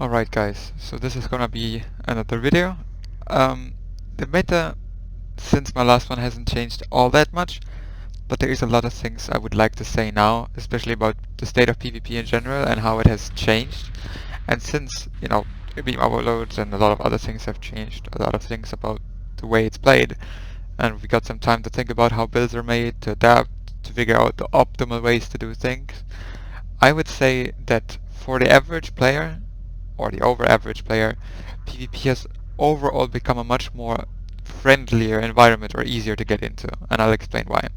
Alright guys, so this is gonna be another video. The meta since my last one hasn't changed all that much, but there is a lot of things I would like to say now, especially about the state of PvP in general and how it has changed. And since, beam overloads and a lot of other things have changed, a lot of things about the way it's played, and we got some time to think about how builds are made, to adapt, to figure out the optimal ways to do things. I would say that for the average player, or the over-average player, PvP has overall become a much more friendlier environment or easier to get into, and I'll explain why.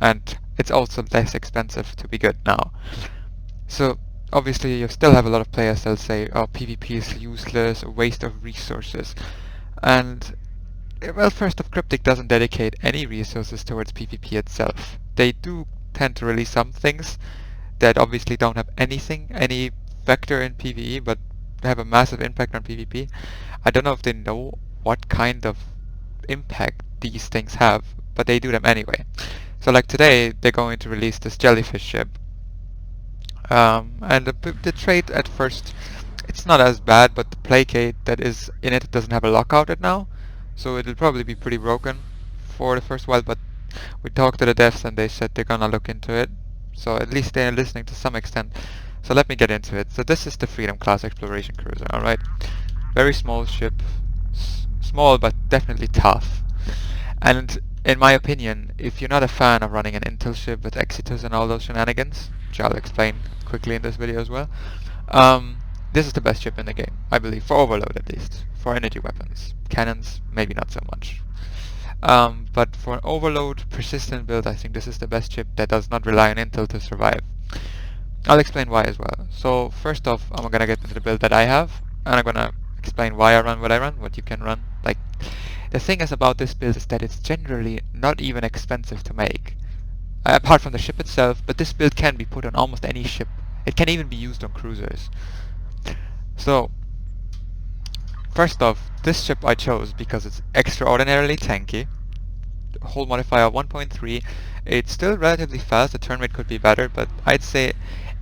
And it's also less expensive to be good now. So obviously you still have a lot of players that'll say, oh, PvP is useless, a waste of resources. And well, first off, Cryptic doesn't dedicate any resources towards PvP itself. They do tend to release some things that obviously don't have any vector in PvE, but have a massive impact on PvP. I don't know if they know what kind of impact these things have, but they do them anyway. So like today, they're going to release this jellyfish ship. And the trait at first, it's not as bad, but the placate that is in it doesn't have a lockout right now, so it'll probably be pretty broken for the first while, but we talked to the devs and they said they're gonna look into it, so at least they're listening to some extent. So let me get into it. So this is the Freedom class exploration cruiser, alright? Very small ship, small but definitely tough. And in my opinion, if you're not a fan of running an intel ship with Exitus and all those shenanigans, which I'll explain quickly in this video as well, this is the best ship in the game, I believe, for Overload at least. For energy weapons. Cannons, maybe not so much. But for an Overload, persistent build, I think this is the best ship that does not rely on intel to survive. I'll explain why as well. So first off, I'm gonna get into the build that I have, and I'm gonna explain why I run, what you can run. Like, the thing is about this build is that it's generally not even expensive to make. Apart from the ship itself, but this build can be put on almost any ship. It can even be used on cruisers. So, first off, this ship I chose because it's extraordinarily tanky. Hull modifier 1.3. It's still relatively fast, the turn rate could be better, but I'd say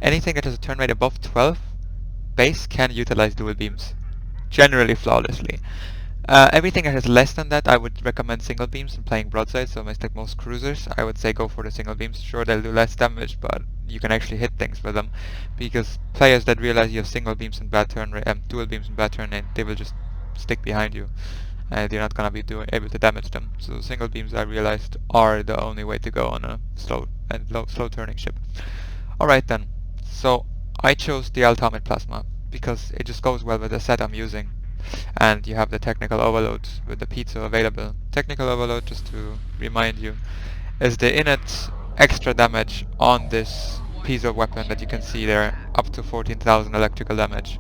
anything that has a turn rate above 12 base can utilize dual beams generally flawlessly. Everything that has less than that, I would recommend single beams and playing broadside, so like most cruisers, I would say go for the single beams. Sure, they'll do less damage, but you can actually hit things with them, because players that realize you have single beams and bad turn rate, dual beams and bad turn rate, they will just stick behind you, and you're not gonna be able to damage them. So single beams, I realized, are the only way to go on a slow turning ship. Alright then, so I chose the Ultimate Plasma because it just goes well with the set I'm using. And you have the technical overload with the pizza available. Technical overload, just to remind you, is the innate extra damage on this piece of weapon that you can see there, up to 14,000 electrical damage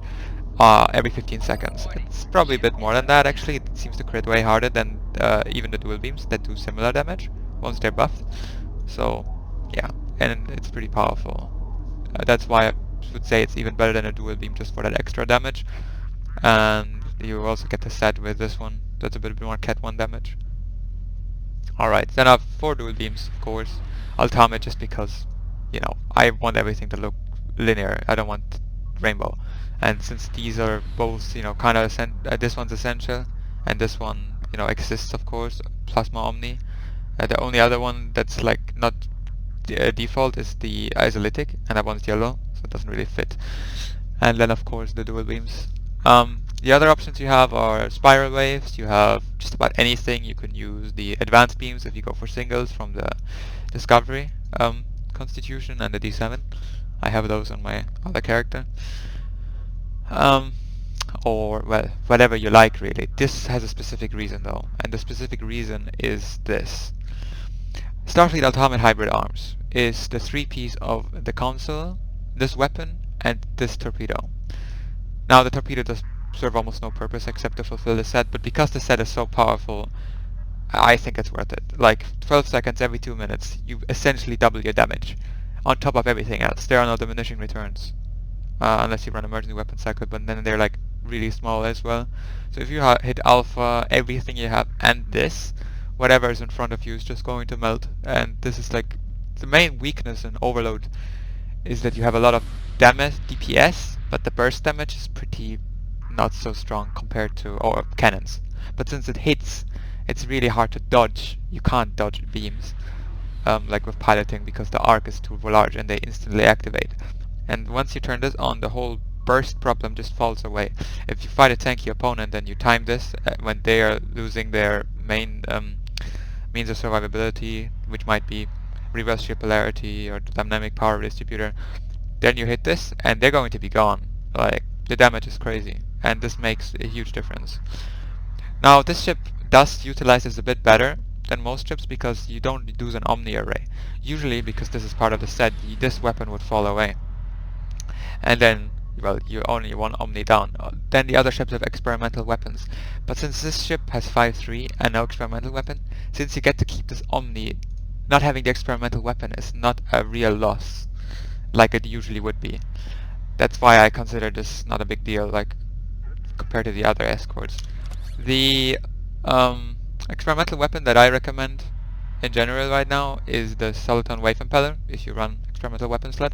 every 15 seconds. It's probably a bit more than that actually. It seems to crit way harder than even the dual beams that do similar damage once they're buffed. So yeah, and it's pretty powerful. That's why I would say it's even better than a dual beam, just for that extra damage. And you also get the set with this one. That's a bit more Cat 1 damage. Alright, then I have 4 dual beams, of course. Ultimate just because, I want everything to look linear. I don't want rainbow. And since these are both, kind of this one's essential, and this one, exists, of course, Plasma Omni. The only other one that's like not default is the Isolytic, and that one's yellow, so it doesn't really fit. And then, of course, the dual beams. The other options you have are spiral waves. You have just about anything. You can use the advanced beams if you go for singles from the Discovery Constitution and the D7. I have those on my other character. Or, well, whatever you like really. This has a specific reason though, and the specific reason is this. Starfleet Ultimate Hybrid Arms is the 3-piece of the console, this weapon, and this torpedo. Now the torpedo does serve almost no purpose except to fulfill the set, but because the set is so powerful, I think it's worth it. Like 12 seconds every 2 minutes, you essentially double your damage on top of everything else. There are no diminishing returns, unless you run emergency weapon cycle, but then they're like really small as well. So if you hit alpha, everything you have, and this, whatever is in front of you is just going to melt. And this is like the main weakness in Overload, is that you have a lot of damage DPS, but the burst damage is pretty not so strong compared to or cannons. But since it hits, it's really hard to dodge. You can't dodge beams like with piloting because the arc is too large and they instantly activate. And once you turn this on, the whole burst problem just falls away. If you fight a tanky opponent, then you time this when they are losing their main means of survivability, which might be reverse shield polarity or dynamic power distributor. Then you hit this, and they're going to be gone. Like, the damage is crazy, and this makes a huge difference. Now, this ship does utilize this a bit better than most ships because you don't use an Omni array. Usually, because this is part of the set, this weapon would fall away. And then, well, you only one Omni down. Then the other ships have experimental weapons. But since this ship has 5-3 and no experimental weapon, since you get to keep this Omni, not having the experimental weapon is not a real loss, like it usually would be. That's why I consider this not a big deal, like, compared to the other escorts. The experimental weapon that I recommend in general right now is the Soliton Wave Impeller, if you run experimental weapon slot.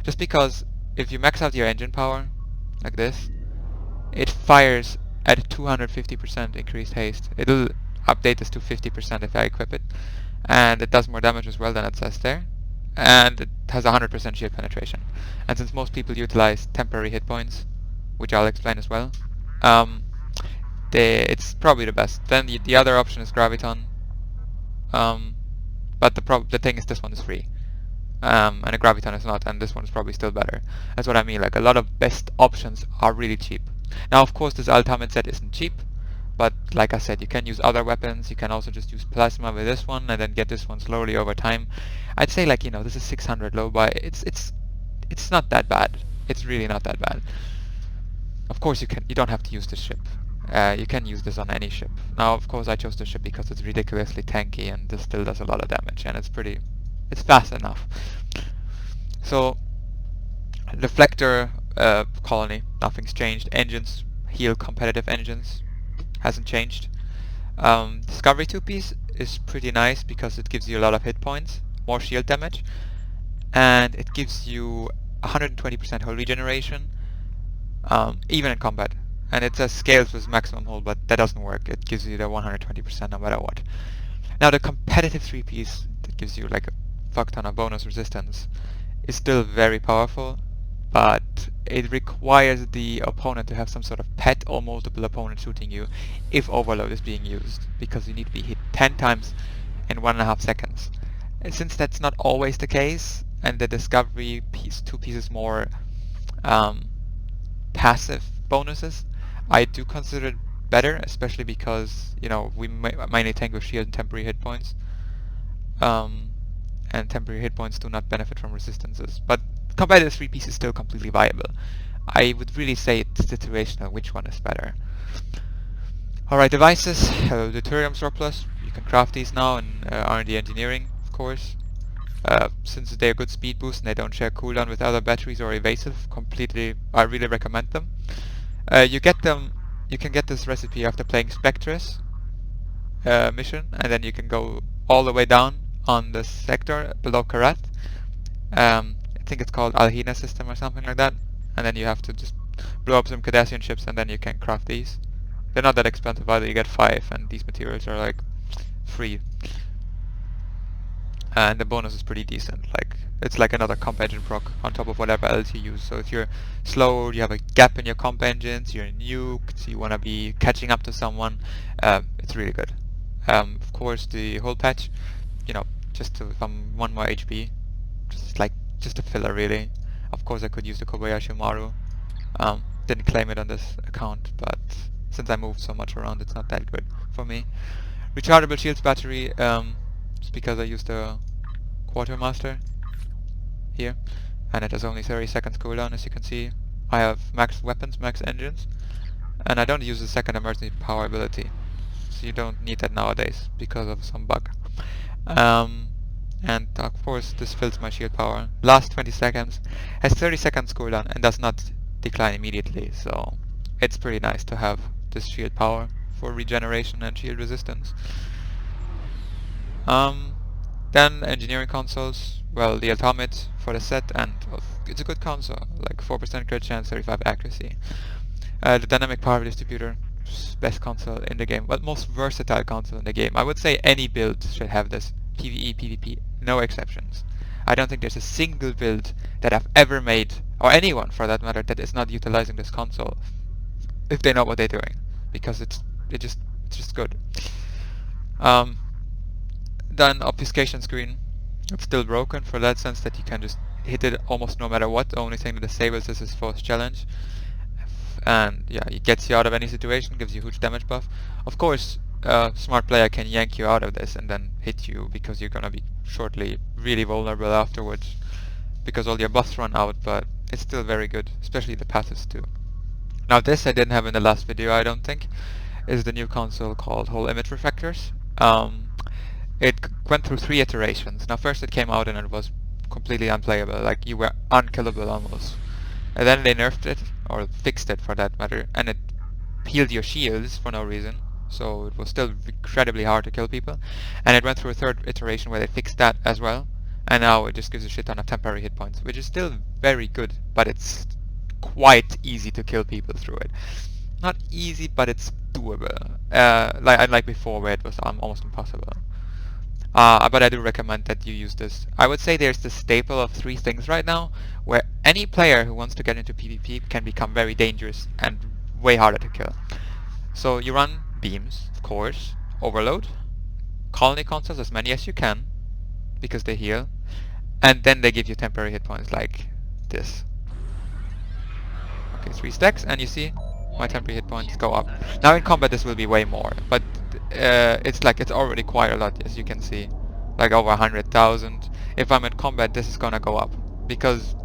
Just because if you max out your engine power, like this, it fires at 250% increased haste. It'll update this to 50% if I equip it. And it does more damage as well than it says there. And it has 100% shield penetration. And since most people utilize temporary hit points, which I'll explain as well, it's probably the best. Then the other option is Graviton, but the thing is this one is free, and a Graviton is not, and this one is probably still better. That's what I mean, like a lot of best options are really cheap. Now of course this ultimate set isn't cheap, but like I said, you can use other weapons, you can also just use Plasma with this one and then get this one slowly over time. I'd say, like, you know, this is 600 low buy, it's not that bad. It's really not that bad. Of course you don't have to use this ship. You can use this on any ship. Now, of course, I chose this ship because it's ridiculously tanky and this still does a lot of damage, and it's fast enough. So, Reflector colony, nothing's changed. Engines, heal competitive engines, hasn't changed. Discovery 2-piece is pretty nice because it gives you a lot of hit points, more shield damage, and it gives you 120% hull regeneration, even in combat. And it says scales with maximum hull, but that doesn't work. It gives you the 120% no matter what. Now the competitive 3-piece that gives you like a fuck ton of bonus resistance is still very powerful, but it requires the opponent to have some sort of pet or multiple opponents shooting you if overload is being used, because you need to be hit 10 times in 1.5 seconds. And since that's not always the case, and the discovery piece 2-piece is more passive bonuses, I do consider it better, especially because, you know, we mainly tank with shield and temporary hit points. And temporary hit points do not benefit from resistances. But competitive 3-piece is still completely viable. I would really say it's situational which one is better. Alright, devices. Deuterium surplus. You can craft these now in R&D engineering, of course. Since they're good speed boost and they don't share cooldown with other batteries or evasive, I really recommend them. You can get this recipe after playing Spectres mission, and then you can go all the way down on the sector below Karat. I think it's called Alhina system or something like that, and then you have to just blow up some Cardassian ships and then you can craft these. They're not that expensive either, you get 5 and these materials are like free. And the bonus is pretty decent, like it's like another comp engine proc on top of whatever else you use. So if you're slow, you have a gap in your comp engines, you're nuked, you want to be catching up to someone, it's really good. Of course the whole patch, you know, just if I'm 1 more HP, just a filler really. Of course I could use the Kobayashi Maru, didn't claim it on this account, but since I moved so much around it's not that good for me. Rechargeable shields battery, just because I used the Quartermaster here, and it has only 30 seconds cooldown. As you can see, I have max weapons, max engines, and I don't use the second emergency power ability, so you don't need that nowadays because of some bug. And of course this fills my shield power. Last 20 seconds, has 30 seconds cooldown and does not decline immediately, so it's pretty nice to have this shield power for regeneration and shield resistance. Then engineering consoles, well, the Atomic for the set, and it's a good console, like 4% crit chance, 35 accuracy. The dynamic power distributor, best console in the game, but most versatile console in the game. I would say any build should have this. PvE, PvP, no exceptions. I don't think there's a single build that I've ever made, or anyone for that matter, that is not utilizing this console if they know what they're doing, because it's just good. Um, then obfuscation screen, it's still broken for that sense that you can just hit it almost no matter what. The only thing that disables this is force challenge, and yeah, it gets you out of any situation, gives you huge damage buff. Of course, a smart player can yank you out of this and then hit you because you're gonna be shortly really vulnerable afterwards because all your buffs run out, but it's still very good, especially the passives too. Now this I didn't have in the last video, I don't think, is the new console called Whole Image Refractors. It went through 3 iterations. Now first it came out and it was completely unplayable, like you were unkillable almost. And then they nerfed it, or fixed it for that matter, and it healed your shields for no reason. So it was still incredibly hard to kill people. And it went through a 3rd iteration where they fixed that as well. And now it just gives a shit ton of temporary hit points, which is still very good, but it's quite easy to kill people through it. Not easy, but it's doable. Like before, where it was almost impossible. But I do recommend that you use this. I would say there's the staple of 3 things right now, where any player who wants to get into PvP can become very dangerous and way harder to kill. So you run beams, of course, overload, colony consoles, as many as you can, because they heal, and then they give you temporary hit points like this. Okay, 3 stacks, and you see my temporary hit points go up. Now in combat this will be way more, but it's already quite a lot, as you can see, like over 100,000. If I'm in combat, this is gonna go up because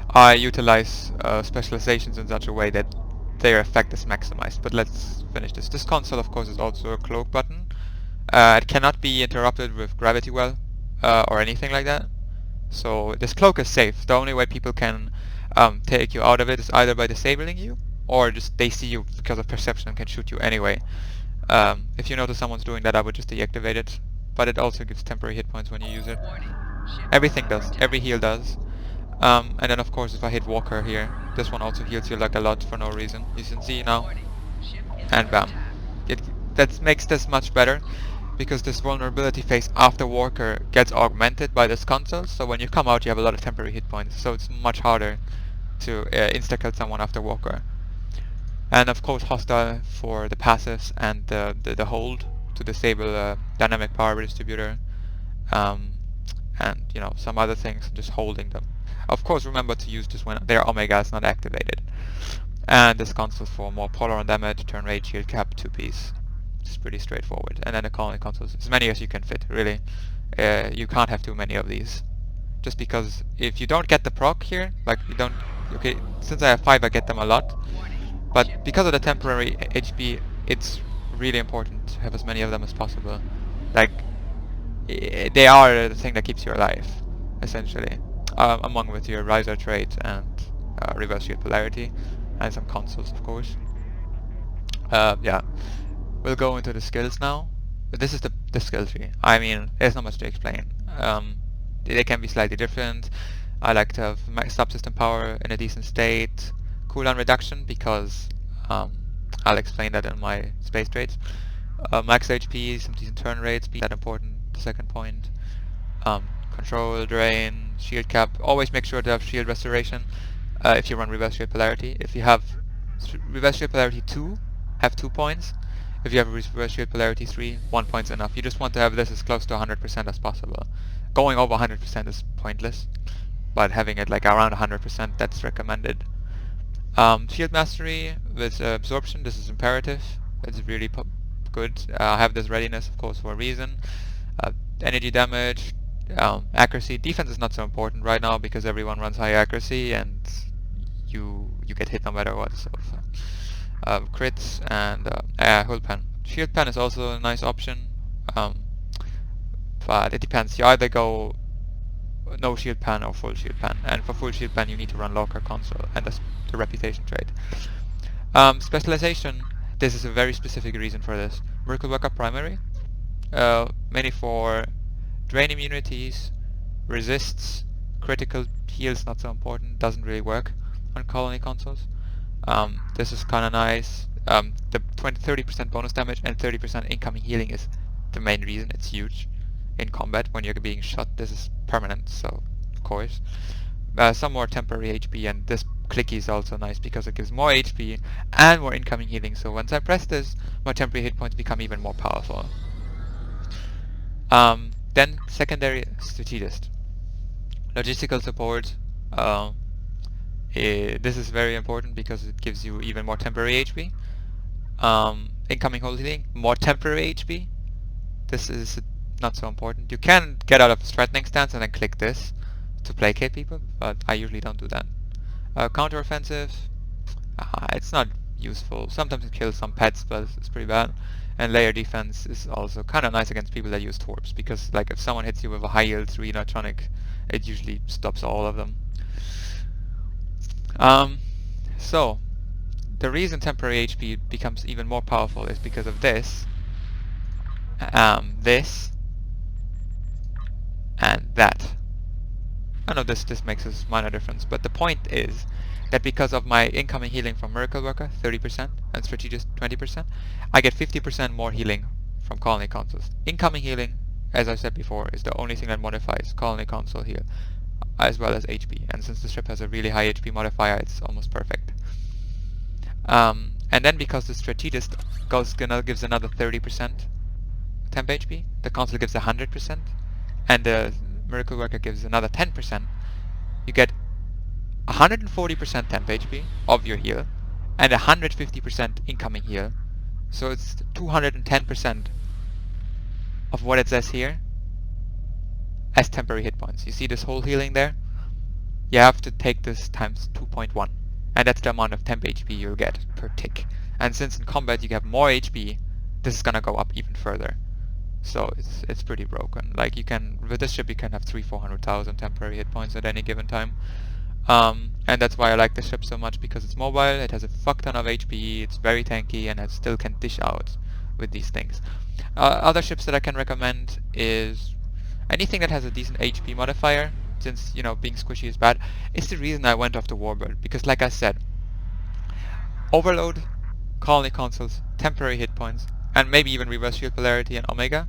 I utilize specializations in such a way that their effect is maximized. But let's finish this. This console, of course, is also a cloak button. It cannot be interrupted with gravity well or anything like that. So this cloak is safe. The only way people can take you out of it is either by disabling you, or just they see you because of perception and can shoot you anyway. If you notice someone's doing that, I would just deactivate it. But it also gives temporary hit points when you use it. Everything does. Every heal does. And then of course if I hit Walker here, this one also heals you like a lot for no reason. You can see now. And bam. That makes this much better, because this vulnerability phase after Walker gets augmented by this console, so when you come out you have a lot of temporary hit points, so it's much harder to insta-kill someone after Walker. And of course hostile for the passives and the hold to disable dynamic power distributor, and you know, some other things, just holding them. Of course remember to use this when their Omega is not activated. And this console for more polar on damage, turn rate, shield cap, 2-piece. It's pretty straightforward. And then the colony consoles, as many as you can fit, really. You can't have too many of these. Just because if you don't get the proc here, like you don't, okay, since I have 5 I get them a lot. But because of the temporary HP, it's really important to have as many of them as possible. Like, they are the thing that keeps you alive, essentially. Among with your riser trait and reverse shield polarity, and some consoles, of course. Yeah, we'll go into the skills now. But this is the skill tree. I mean, there's not much to explain. They can be slightly different. I like to have max subsystem power in a decent state, cooldown reduction, because I'll explain that in my space traits. Max HP, some decent turn rates, be that important. The second point. Control, drain, shield cap. Always make sure to have shield restoration if you run reverse shield polarity. If you have reverse shield polarity 2, have 2 points. If you have reverse shield polarity 3, 1 point's enough. You just want to have this as close to 100% as possible. Going over 100% is pointless, but having it like around 100%, that's recommended. Shield mastery with absorption, this is imperative. It's really good. I have this readiness, of course, for a reason. Energy damage, accuracy. Defense is not so important right now because everyone runs high accuracy and you get hit no matter what. So crits and hull pen. Shield pen is also a nice option, but it depends. You either go no shield pen or full shield pen, and for full shield pen you need to run locker console, and that's the reputation trait. Specialization. This is a very specific reason for this. Miracle Worker primary, mainly for drain immunities, resists, critical heals not so important, doesn't really work on colony consoles. This is kind of nice. The 30% bonus damage and 30% incoming healing is the main reason. It's huge in combat when you're being shot. This is permanent, so of course. Some more temporary HP, and this clicky is also nice because it gives more HP and more incoming healing. So once I press this, my temporary hit points become even more powerful. Then secondary strategist. Logistical support. This is very important because it gives you even more temporary HP. Incoming hold healing, more temporary HP. This is not so important. You can get out of threatening stance and then click this to placate people, but I usually don't do that. Counter offensive, it's not useful. Sometimes it kills some pets, but it's pretty bad. And layer defense is also kind of nice against people that use torps, because like if someone hits you with a high yield 3 electronic, it usually stops all of them. So the reason temporary HP becomes even more powerful is because of this, this, and that. I know this makes a minor difference, but the point is that because of my incoming healing from Miracle Worker, 30%, and Strategist, 20%, I get 50% more healing from Colony Consoles. Incoming healing, as I said before, is the only thing that modifies Colony Console heal, as well as HP. And since the ship has a really high HP modifier, it's almost perfect. And then because the Strategist gives another 30% temp HP, the console gives 100%, and the Miracle Worker gives another 10%, you get 140% temp HP of your heal and 150% incoming heal. So it's 210% of what it says here as temporary hit points. You see this whole healing there? You have to take this times 2.1, and that's the amount of temp HP you'll get per tick. And since in combat you have more HP, this is gonna go up even further. So it's pretty broken. Like you can, with this ship you can have 300,000-400,000 temporary hit points at any given time. And that's why I like this ship so much, because it's mobile, it has a fuck ton of HP, it's very tanky, and it still can dish out with these things. Other ships that I can recommend is anything that has a decent HP modifier, since, you know, being squishy is bad. It's the reason I went off the Warbird, because like I said, Overload, Colony Consoles, temporary hit points, and maybe even reverse shield polarity and Omega,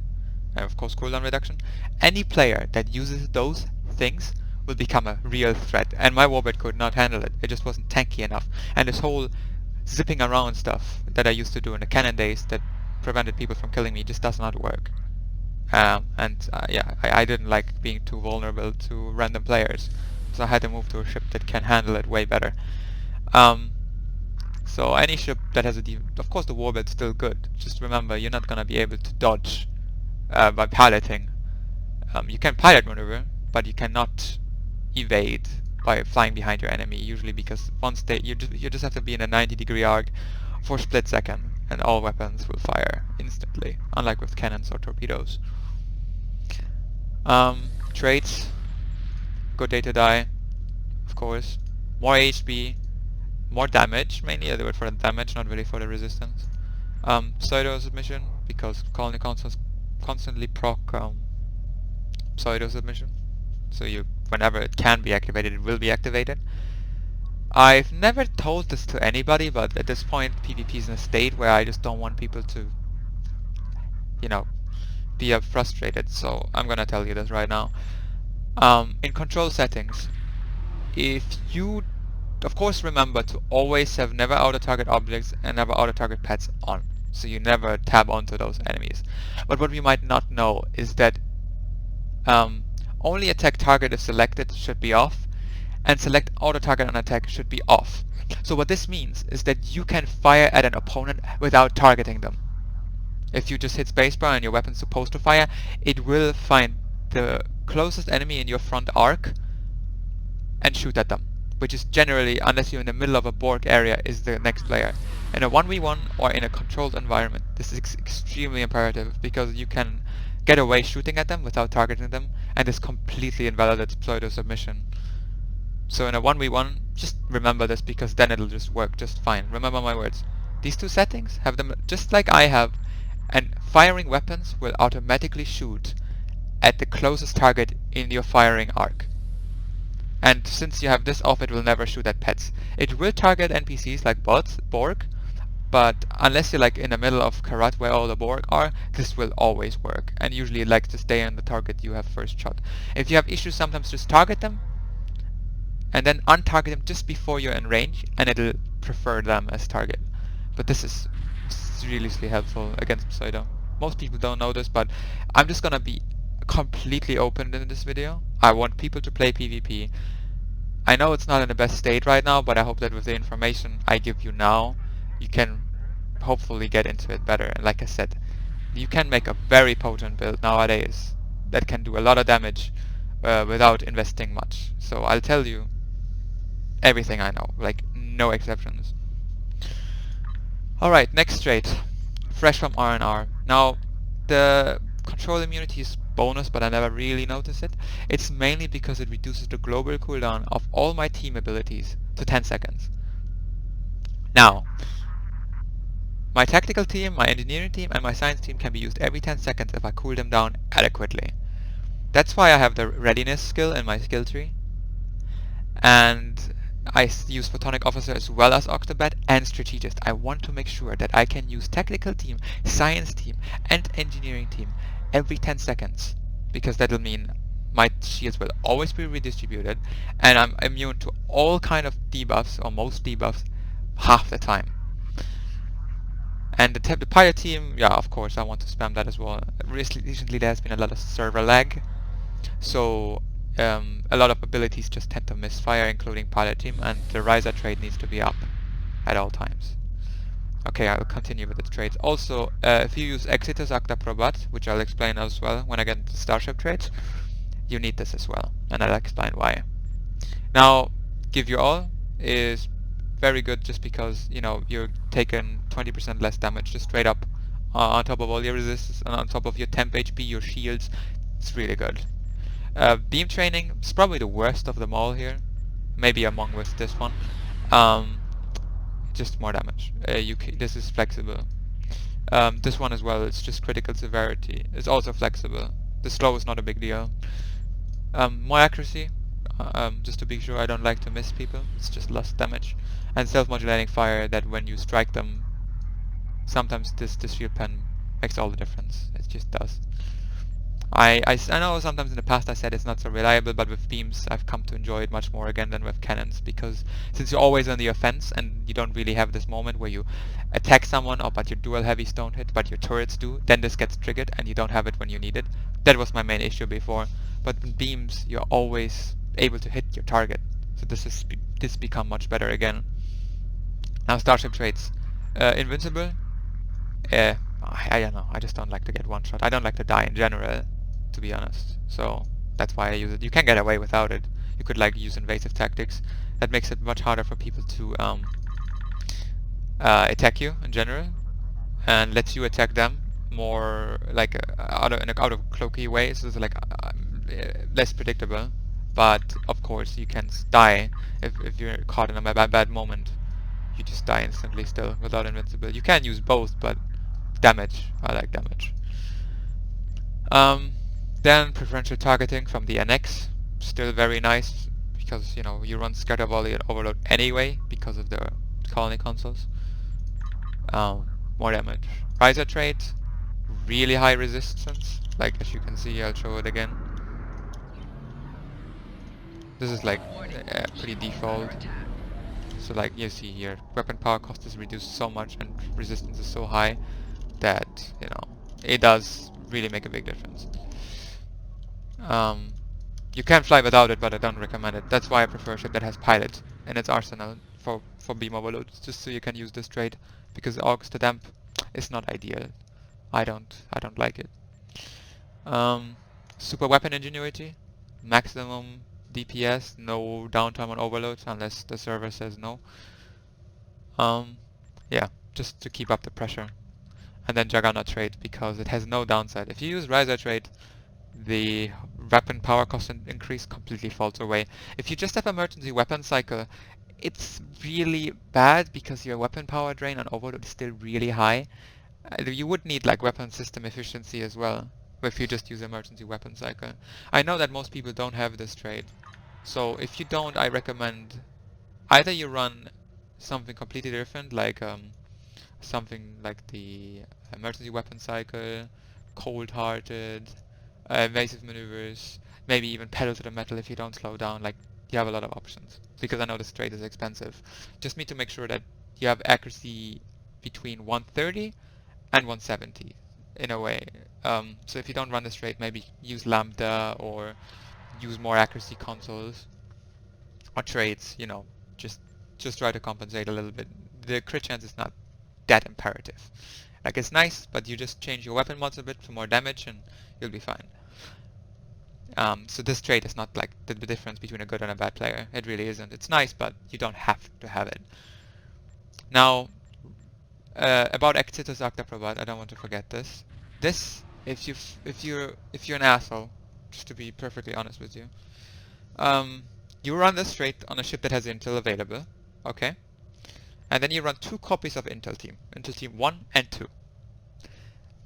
and of course cooldown reduction. Any player that uses those things will become a real threat, and my Warbird could not handle it. It just wasn't tanky enough. And this whole zipping around stuff that I used to do in the cannon days that prevented people from killing me just does not work. Yeah, I didn't like being too vulnerable to random players, so I had to move to a ship that can handle it way better. So any ship that has of course the Warbird's still good. Just remember, you're not gonna be able to dodge by piloting. You can pilot maneuver, but you cannot evade by flying behind your enemy. Usually, because once you just have to be in a 90-degree arc for a split second, and all weapons will fire instantly, unlike with cannons or torpedoes. Traits: good day to die, of course. More HP. More damage, mainly. I do it for the damage, not really for the resistance. Pseudo submission, because Colony Consoles constantly proc pseudo submission. So whenever it can be activated, it will be activated. I've never told this to anybody, but at this point PvP is in a state where I just don't want people to, you know, be frustrated. So I'm gonna tell you this right now. In control settings, if you of course remember to always have never auto-target objects and never auto-target pets on, so you never tab onto those enemies. But what we might not know is that only attack target if selected should be off, and select auto-target on attack should be off. So what this means is that you can fire at an opponent without targeting them. If you just hit spacebar and your weapon's supposed to fire, it will find the closest enemy in your front arc and shoot at them, which is generally, unless you're in the middle of a Borg area, is the next player. In a 1v1 or in a controlled environment, this is extremely imperative, because you can get away shooting at them without targeting them, and this completely invalidates pseudo submission. So in a 1v1, just remember this, because then it'll just work just fine. Remember my words. These two settings, have them just like I have, and firing weapons will automatically shoot at the closest target in your firing arc. And since you have this off, it will never shoot at pets. It will target NPCs like bots, Borg, but unless you're like in the middle of Karat where all the Borg are, this will always work. And usually it likes to stay on the target you have first shot. If you have issues, sometimes just target them and then untarget them just before you're in range, and it'll prefer them as target. But this is seriously helpful against Pseudo. Most people don't know this, but I'm just gonna be completely open in this video. I want people to play PvP. I know it's not in the best state right now, but I hope that with the information I give you now, you can hopefully get into it better. And like I said, you can make a very potent build nowadays that can do a lot of damage without investing much. So I'll tell you everything I know, like no exceptions. Alright, next trait. Fresh from R&R. Now, the control immunity is bonus, but I never really noticed it. It's mainly because it reduces the global cooldown of all my team abilities to 10 seconds. Now, my tactical team, my engineering team, and my science team can be used every 10 seconds if I cool them down adequately. That's why I have the readiness skill in my skill tree. And I use Photonic Officer as well as Octobat and Strategist. I want to make sure that I can use Tactical Team, Science Team and Engineering Team every 10 seconds, because that'll mean my shields will always be redistributed and I'm immune to all kind of debuffs, or most debuffs, half the time. And the pilot team, yeah, of course, I want to spam that as well. Recently there has been a lot of server lag, so a lot of abilities just tend to misfire, including pilot team, and the Riser trait needs to be up at all times. Okay, I will continue with the traits. Also, if you use Exitus Acta Probat, which I'll explain as well when I get into Starship traits, you need this as well, and I'll explain why. Now, Give You All is very good just because, you know, you're taking 20% less damage just straight up on top of all your resistance and on top of your temp HP, your shields. It's really good. Beam Training is probably the worst of them all here, maybe among with this one. Just more damage. This is flexible. This one as well, it's just critical severity. It's also flexible. The slow is not a big deal. More accuracy, just to be sure I don't like to miss people. It's just less damage. And self-modulating fire, that when you strike them, sometimes this shield pen makes all the difference. It just does. I know sometimes in the past I said it's not so reliable, but with beams I've come to enjoy it much more again than with cannons, because since you're always on the offense and you don't really have this moment where you attack someone, or but your dual heavy don't hit, but your turrets do, then this gets triggered and you don't have it when you need it. That was my main issue before, but with beams you're always able to hit your target, so this become much better again. Now Starship traits. Invincible. I don't know, I just don't like to get one shot. I don't like to die in general, to be honest, so that's why I use it. You can get away without it. You could like use invasive tactics. That makes it much harder for people to attack you in general, and lets you attack them more like out of cloaky way, so it's like less predictable. But of course you can die if you're caught in a bad moment. You just die instantly still without invincible. You can use both, but damage, I like damage. Then preferential targeting from the NX, still very nice, because you know you run scatter volley and overload anyway because of the colony consoles. More damage. Riser trait, really high resistance, like as you can see. I'll show it again. This is like pretty default. So like you see here, weapon power cost is reduced so much and resistance is so high that, you know, it does really make a big difference. You can fly without it, but I don't recommend it. That's why I prefer a ship that has pilot in its arsenal for beam overload, just so you can use this trait, because Aux to damp is not ideal. I don't like it. Super weapon ingenuity, maximum DPS, no downtime on overloads unless the server says no. Yeah, just to keep up the pressure. And then Juggernaut trait, because it has no downside. If you use Riser trait, the weapon power cost increase completely falls away. If you just have emergency weapon cycle, it's really bad because your weapon power drain on overload is still really high. You would need like weapon system efficiency as well if you just use emergency weapon cycle. I know that most people don't have this trait, So if you don't, I recommend either you run something completely different, like something like the emergency weapon cycle, cold-hearted, evasive maneuvers, maybe even pedal to the metal if you don't slow down. Like, you have a lot of options. Because I know the straight is expensive. Just need to make sure that you have accuracy between 130 and 170 in a way. So if you don't run the straight, maybe use lambda or use more accuracy consoles or traits. Just just try to compensate a little bit. The crit chance is not that imperative. Like, it's nice, but you just change your weapon mods a bit for more damage and you'll be fine. So this trait is not like the difference between a good and a bad player. It really isn't. It's nice, but you don't have to have it. Now, about Exitus Octoprobat, I don't want to forget this. This, if you're an asshole, just to be perfectly honest with you, you run this trait on a ship that has Intel available, okay? And then you run 2 copies of Intel Team 1 and 2.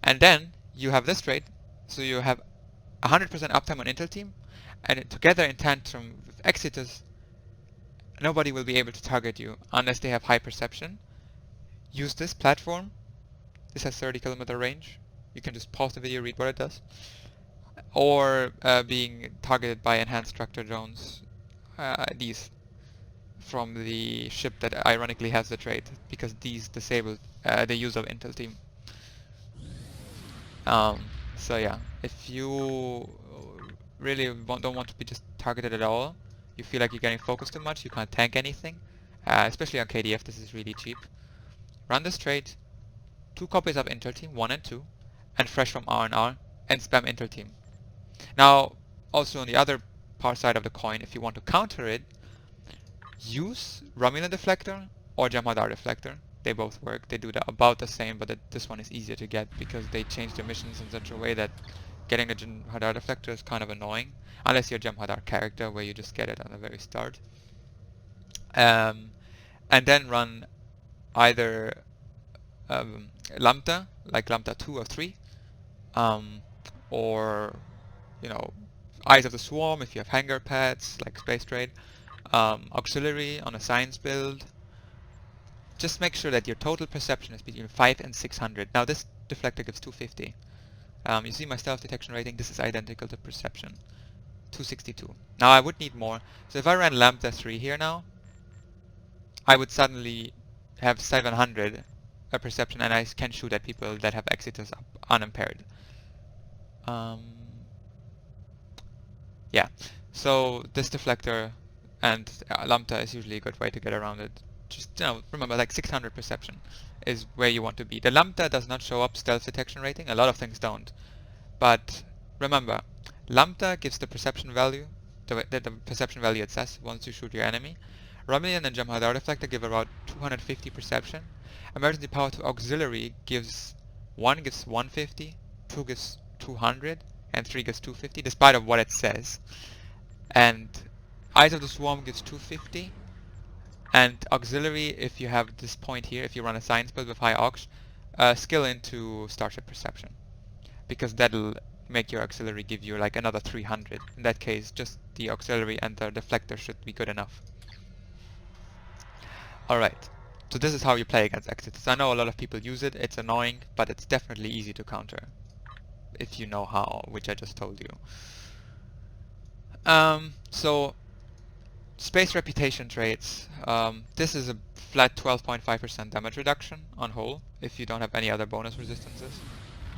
And then you have this trait, so you have 100% uptime on Intel Team, and together in tandem with Exitus, nobody will be able to target you unless they have high perception. Use this platform. This has 30-kilometer range. You can just pause the video, read what it does. Or being targeted by enhanced structure drones. These from the ship that ironically has the trait, because these disable the use of Intel Team. So yeah, if you really don't want to be just targeted at all, you feel like you're getting focused too much, you can't tank anything, especially on KDF, this is really cheap. Run this trait, 2 copies of Intel Team, 1 and 2, and fresh from R&R, and spam Intel Team. Now, also on the other side of the coin, if you want to counter it, use Romulan Deflector or Jamhadar Deflector. They both work. They do about the same, but this one is easier to get because they change the missions in such a way that getting a Jamhadar Deflector is kind of annoying, unless you're a Jamhadar character where you just get it on the very start. And then run either Lambda, like Lambda 2 or 3, or Eyes of the Swarm if you have hangar pads, like Space Trade, Auxiliary on a science build. Just make sure that your total perception is between 5 and 600. Now this deflector gives 250. You see my stealth detection rating, this is identical to perception, 262. Now I would need more, so if I ran Lambda 3 here now, I would suddenly have 700 a perception, and I can shoot at people that have Exitus up unimpaired. Yeah, so this deflector and Lambda is usually a good way to get around it. Just remember, like 600 perception is where you want to be. The Lambda does not show up stealth detection rating, a lot of things don't. But remember, Lambda gives the perception value, the perception value it says once you shoot your enemy. Romulan and Jamhadar Deflector give about 250 perception. Emergency Power to Auxiliary gives 1 gives 150, 2 gives 200, and 3 gives 250, despite of what it says. And Eyes of the Swarm gives 250. And Auxiliary, if you have this point here, if you run a science build with high Aux, skill into Starship Perception, because that'll make your Auxiliary give you like another 300. In that case, just the Auxiliary and the Deflector should be good enough. Alright, so this is how you play against Exitus. I know a lot of people use it, it's annoying, but it's definitely easy to counter, if you know how, which I just told you. So Space Reputation traits. This is a flat 12.5% damage reduction on whole, if you don't have any other bonus resistances.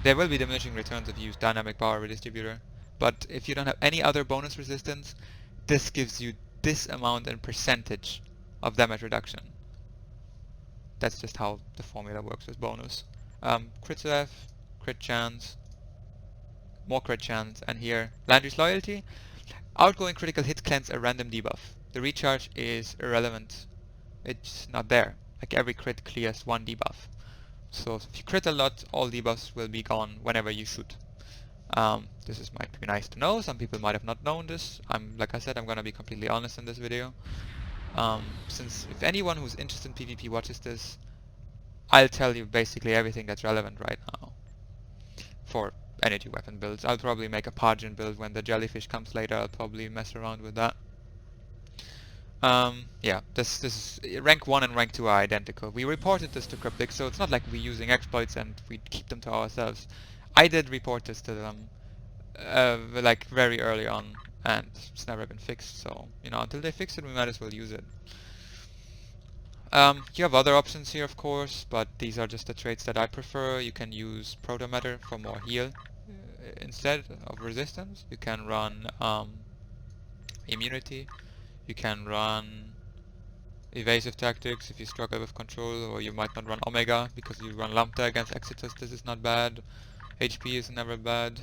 There will be diminishing returns if you use Dynamic Power Redistributor, but if you don't have any other bonus resistance, this gives you this amount in percentage of damage reduction. That's just how the formula works with bonus. Crit Rev, crit chance, more crit chance, and here Landry's Loyalty. Outgoing critical hit cleanse a random debuff. The recharge is irrelevant. It's not there. Like every crit clears 1 debuff. So if you crit a lot, all debuffs will be gone whenever you shoot. This might be nice to know. Some people might have not known this. Like I said, I'm gonna be completely honest in this video. Since if anyone who's interested in PvP watches this, I'll tell you basically everything that's relevant right now for energy weapon builds. I'll probably make a Pargin build when the jellyfish comes later. I'll probably mess around with that. Yeah, this is rank 1 and rank 2 are identical. We reported this to Cryptic, so it's not like we're using exploits and we keep them to ourselves. I did report this to them, like very early on, and it's never been fixed. So you know, until they fix it, we might as well use it. You have other options here, of course, but these are just the traits that I prefer. You can use Proto Matter for more heal instead of resistance. You can run immunity. You can run evasive tactics if you struggle with control, or you might not run Omega because you run Lambda against Exitus. This is not bad. HP is never bad.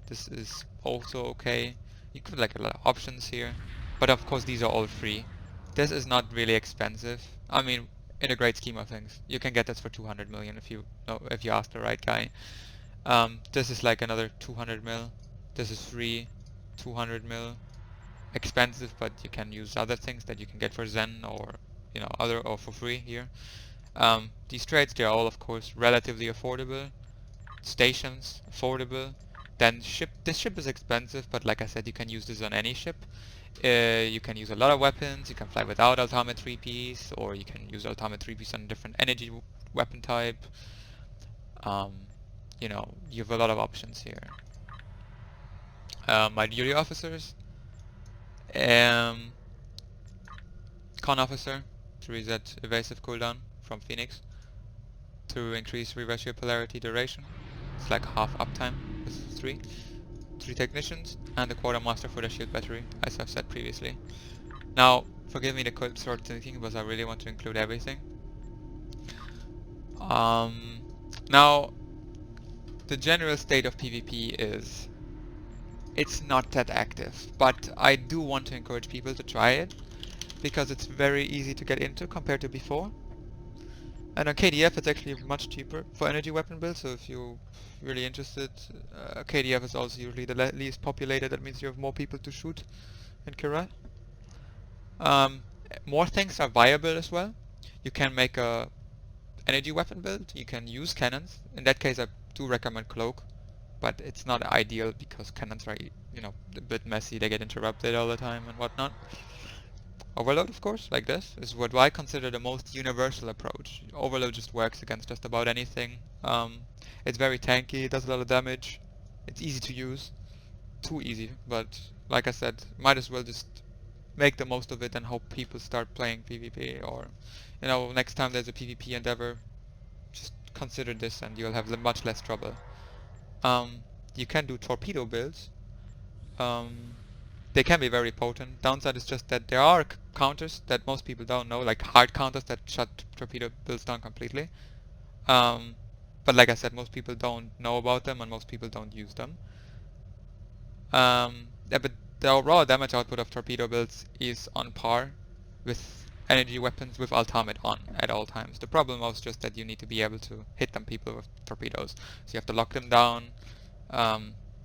This is also okay. You could like a lot of options here, but of course these are all free. This is not really expensive. I mean, in a great scheme of things, you can get this for 200 million if you know, if you ask the right guy. This is like another 200 mil. This is free, 200 mil. Expensive, but you can use other things that you can get for Zen or you know other or for free here. These trades, they are all of course relatively affordable. Stations affordable. Then ship. This ship is expensive, but like I said, you can use this on any ship. You can use a lot of weapons. You can fly without ultimate 3-piece, or you can use ultimate 3-piece on a different energy weapon type. You know, you have a lot of options here. My duty officers. Um, Con officer to reset evasive cooldown from Phoenix to increase reverse your polarity duration. It's like half uptime with three technicians, and the quartermaster for the shield battery, as I've said previously. Now, forgive me the quick short thinking, because I really want to include everything. Now, the general state of PvP is it's not that active, but I do want to encourage people to try it because it's very easy to get into compared to before. And on KDF it's actually much cheaper for energy weapon builds, so if you're really interested, KDF is also usually the least populated, that means you have more people to shoot in Kirat. More things are viable as well. You can make a energy weapon build, you can use cannons. In that case I do recommend Cloak, but it's not ideal because cannons are, you know, a bit messy, they get interrupted all the time and whatnot. Overload, of course, like this, is what I consider the most universal approach. Overload just works against just about anything. It's very tanky, it does a lot of damage, it's easy to use. Too easy, but like I said, might as well just make the most of it and hope people start playing PvP, or you know, next time there's a PvP endeavor, just consider this and you'll have much less trouble. You can do torpedo builds. They can be very potent. Downside is just that there are counters that most people don't know, like hard counters that shut torpedo builds down completely. But like I said, most people don't know about them and most people don't use them. Yeah, but the raw damage output of torpedo builds is on par with energy weapons with ultimate on at all times. The problem was just that you need to be able to hit them people with torpedoes. So you have to lock them down.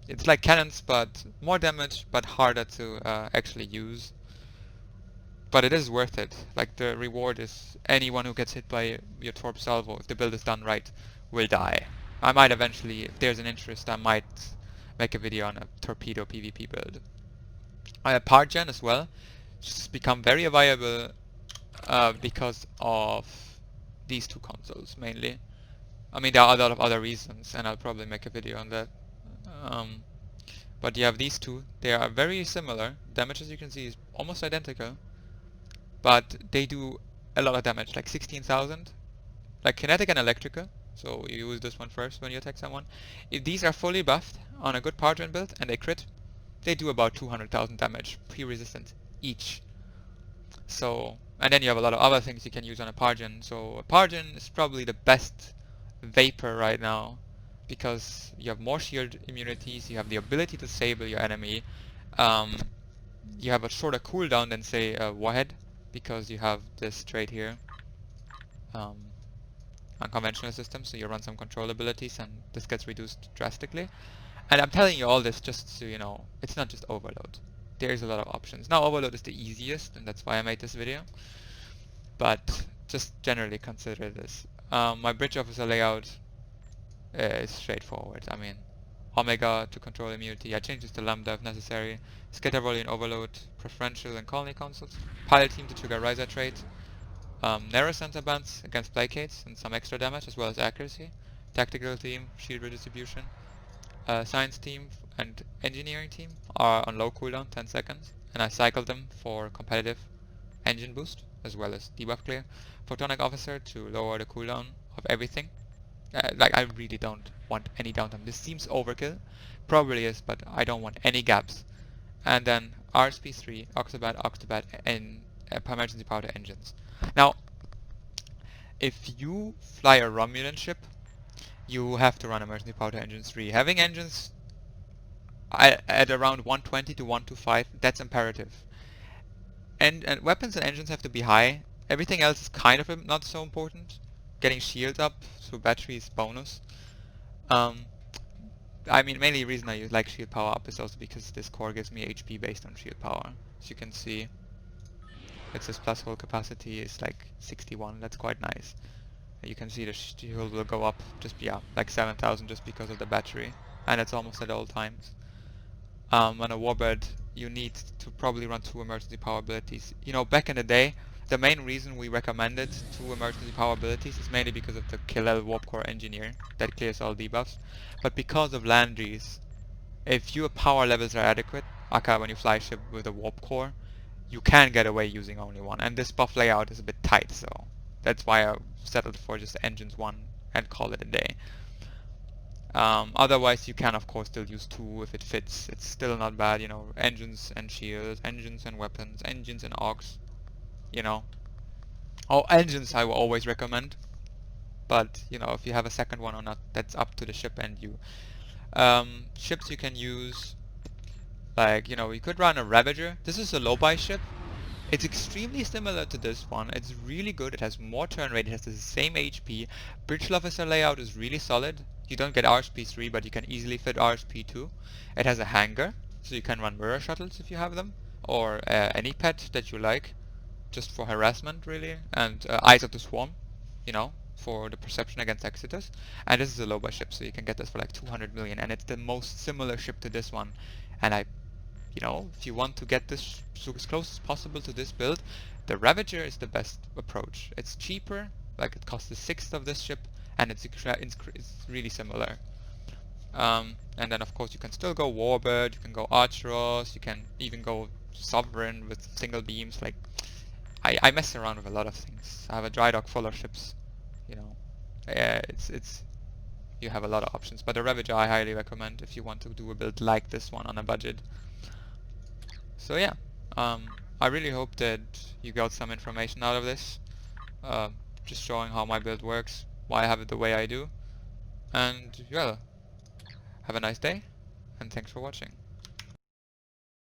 It's like cannons, but more damage, but harder to actually use. But it is worth it. Like the reward is anyone who gets hit by your torp salvo, if the build is done right, will die. I might eventually, if there's an interest, I might make a video on a torpedo PvP build. Power gen as well, just become very viable because of these two consoles mainly. I mean, there are a lot of other reasons, and I'll probably make a video on that. But you have these two, they are very similar. Damage, as you can see, is almost identical, but they do a lot of damage, like 16,000, like kinetic and electrical. So you use this one first when you attack someone. If these are fully buffed on a good power gen build and they crit, they do about 200,000 damage, pre-resistant each. So, and then you have a lot of other things you can use on a power gen. So a power gen is probably the best Vapor right now, because you have more shield immunities, you have the ability to sable your enemy, you have a shorter cooldown than say a Warhead, because you have this trait here, unconventional system, so you run some control abilities and this gets reduced drastically. And I'm telling you all this just so you know, it's not just Overload. There's a lot of options. Now Overload is the easiest, and that's why I made this video, but just generally consider this. My bridge officer layout is straightforward. I mean, Omega to control immunity. I change this to Lambda if necessary. Scatter volley and overload, preferential and colony consoles. Pilot team to trigger riser trait. Narrow center bands against placates and some extra damage as well as accuracy. Tactical team, shield redistribution. Science team and engineering team are on low cooldown, 10 seconds. And I cycle them for competitive engine boost as well as debuff clear. Photonic officer to lower the cooldown of everything. Like, I really don't want any downtime. This seems overkill. Probably is, but I don't want any gaps. And then RSP3, Octobat, and emergency power to engines. Now, if you fly a Romulan ship, you have to run emergency power to engines 3. Having engines at around 120 to 125, that's imperative. And weapons and engines have to be high. Everything else is kind of not so important. Getting shields up through batteries bonus. I mean, mainly the reason I like shield power up is also because this core gives me HP based on shield power. As you can see, it says plus hull capacity is like 61. That's quite nice. You can see the shield will go up just, yeah, like 7,000 just because of the battery. And it's almost at all times. On a warbird, you need to probably run 2 emergency power abilities. You know, back in the day, the main reason we recommended 2 emergency power abilities is mainly because of the Killel Warp Core Engineer that clears all debuffs. But because of Landry's, if your power levels are adequate, aka when you fly a ship with a Warp Core, you can get away using only one. And this buff layout is a bit tight, so that's why I settled for just engines 1 and call it a day. Otherwise, you can of course still use 2 if it fits. It's still not bad, you know, engines and shields, engines and weapons, engines and augs, you know. Oh, engines I will always recommend, but you know, if you have a second one or not, that's up to the ship and you. Ships you can use, like, you know, you could run a Ravager. This is a low-buy ship. It's extremely similar to this one. It's really good. It has more turn rate. It has the same HP. Bridge officer layout is really solid. You don't get RSP3, but you can easily fit RSP2. It has a hangar, so you can run mirror shuttles if you have them, or any pet that you like, just for harassment really. And Eyes of the Swarm, you know, for the perception against Exodus. And this is a low-buy ship, so you can get this for like 200 million. And it's the most similar ship to this one. And you know, if you want to get this as close as possible to this build, the Ravager is the best approach. It's cheaper, like it costs a sixth of this ship, and it's really similar. And then of course you can still go Warbird, you can go Archeros, you can even go Sovereign with single beams. Like, I mess around with a lot of things. I have a dry dock full of ships, you know. You have a lot of options, but the Ravager I highly recommend if you want to do a build like this one on a budget. So yeah, I really hope that you got some information out of this, just showing how my build works, why I have it the way I do, and yeah, have a nice day, and thanks for watching.